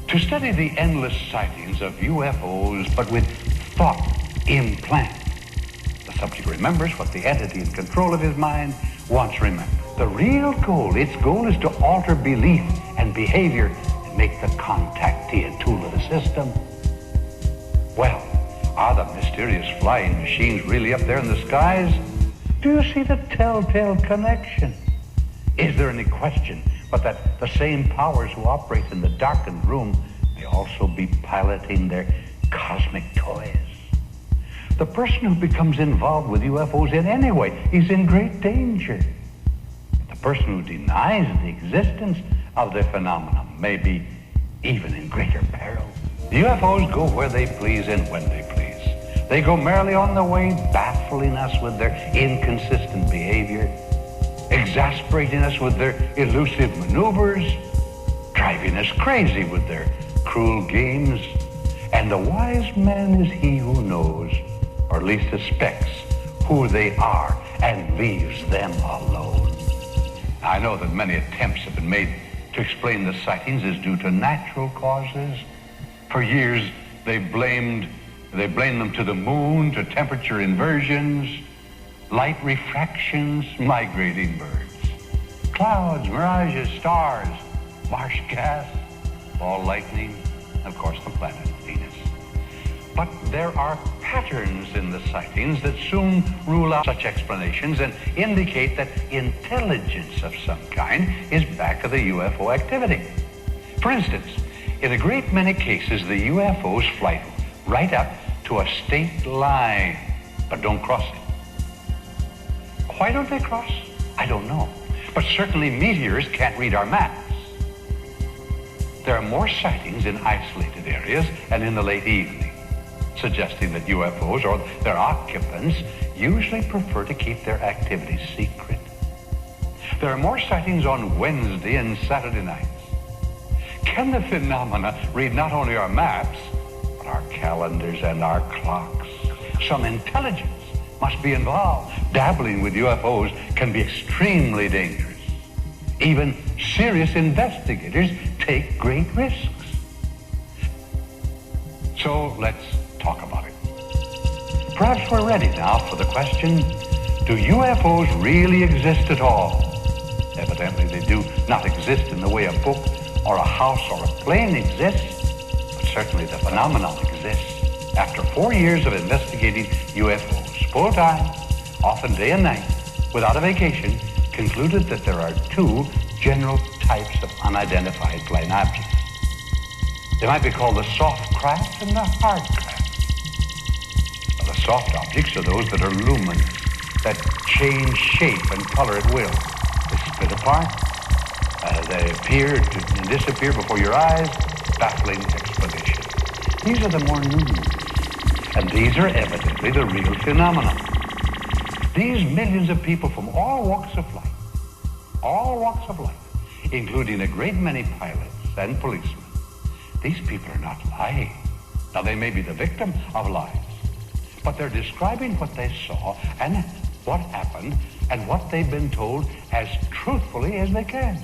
To study the endless sightings of UFOs, but with thought implants. The subject remembers what the entity in control of his mind wants remembered. The real goal, its goal is to alter belief and behavior and make the contactee a tool of the system. Well, are the mysterious flying machines really up there in the skies? Do you see the telltale connection? Is there any question but that the same powers who operate in the darkened room may also be piloting their cosmic toys? The person who becomes involved with UFOs in any way is in great danger. The person who denies the existence of the phenomenon may be even in greater peril. The UFOs go where they please and when they please. They go merrily on their way, baffling us with their inconsistent behavior, exasperating us with their elusive maneuvers, driving us crazy with their cruel games. And the wise man is he who knows, or at least suspects, who they are and leaves them alone. I know that many attempts have been made to explain the sightings as due to natural causes. For years, they blamed them to the moon, to temperature inversions, light refractions, migrating birds, clouds, mirages, stars, marsh gas, ball lightning, and of course the planet Venus. But there are patterns in the sightings that soon rule out such explanations and indicate that intelligence of some kind is back of the UFO activity. For instance, in a great many cases, the UFOs fly right up to a state line, but don't cross it. Why don't they cross? I don't know. But certainly meteors can't read our maps. There are more sightings in isolated areas and in the late evening, suggesting that UFOs or their occupants usually prefer to keep their activities secret. There are more sightings on Wednesday and Saturday nights. Can the phenomena read not only our maps, but our calendars and our clocks? Some intelligence must be involved. Dabbling with UFOs can be extremely dangerous. Even serious investigators take great risks. So let's talk about it. Perhaps we're ready now for the question, do UFOs really exist at all? Evidently they do not exist in the way a book or a house or a plane exists, but certainly the phenomenon exists. After 4 years of investigating UFOs, full-time, often day and night, without a vacation, concluded that there are two general types of unidentified flying objects. They might be called the soft craft and the hard craft. Now, the soft objects are those that are luminous, that change shape and color at will. They split apart, they appear and disappear before your eyes, baffling explanation. These are the more numerous, and these are evidently the real phenomenon. These millions of people from all walks of life, including a great many pilots and policemen, these people are not lying. Now, they may be the victim of lies, but they're describing what they saw and what happened and what they've been told as truthfully as they can.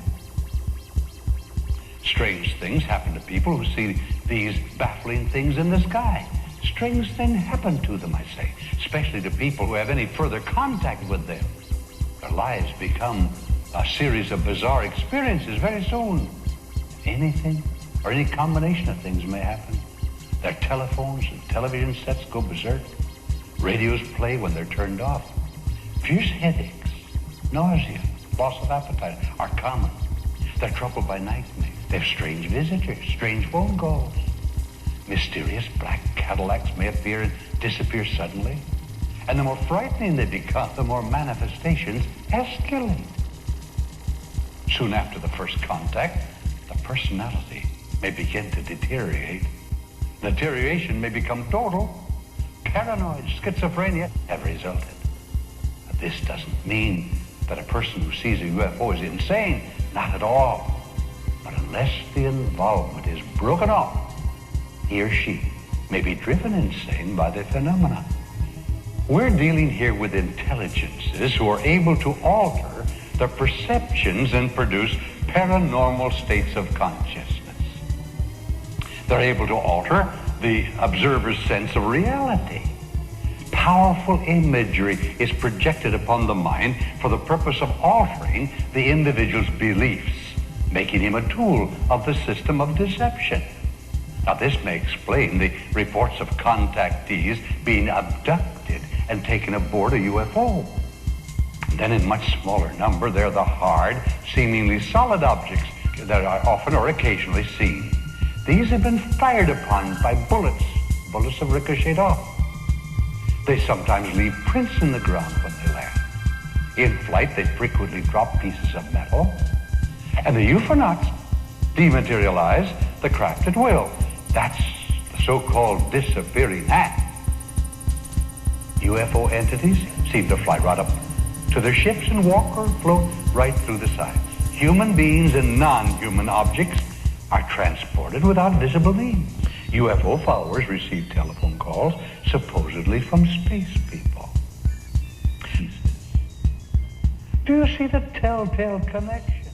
Strange things happen to people who see these baffling things in the sky. Strange things happen to them, I say, especially to people who have any further contact with them. Their lives become a series of bizarre experiences very soon. Anything or any combination of things may happen. Their telephones and television sets go berserk. Radios play when they're turned off. Fierce headaches, nausea, loss of appetite are common. They're troubled by nightmares. They have strange visitors, strange phone calls. Mysterious black Cadillacs may appear and disappear suddenly. And the more frightening they become, the more manifestations escalate. Soon after the first contact, the personality may begin to deteriorate. Deterioration may become total. Paranoid, schizophrenia have resulted. But this doesn't mean that a person who sees a UFO is insane. Not at all. But unless the involvement is broken off, he or she may be driven insane by the phenomena. We're dealing here with intelligences who are able to alter their perceptions and produce paranormal states of consciousness. They're able to alter the observer's sense of reality. Powerful imagery is projected upon the mind for the purpose of altering the individual's beliefs, making him a tool of the system of deception. Now, this may explain the reports of contactees being abducted and taken aboard a UFO. Then in much smaller number, there are the hard, seemingly solid objects that are often or occasionally seen. These have been fired upon by bullets. Bullets have ricocheted off. They sometimes leave prints in the ground when they land. In flight, they frequently drop pieces of metal. And the UFOnauts dematerialize the craft at will. That's the so-called disappearing act. UFO entities seem to fly right up to their ships and walk or float right through the sides. Human beings and non-human objects are transported without visible means. UFO followers receive telephone calls, supposedly from space people. Do you see the telltale connection?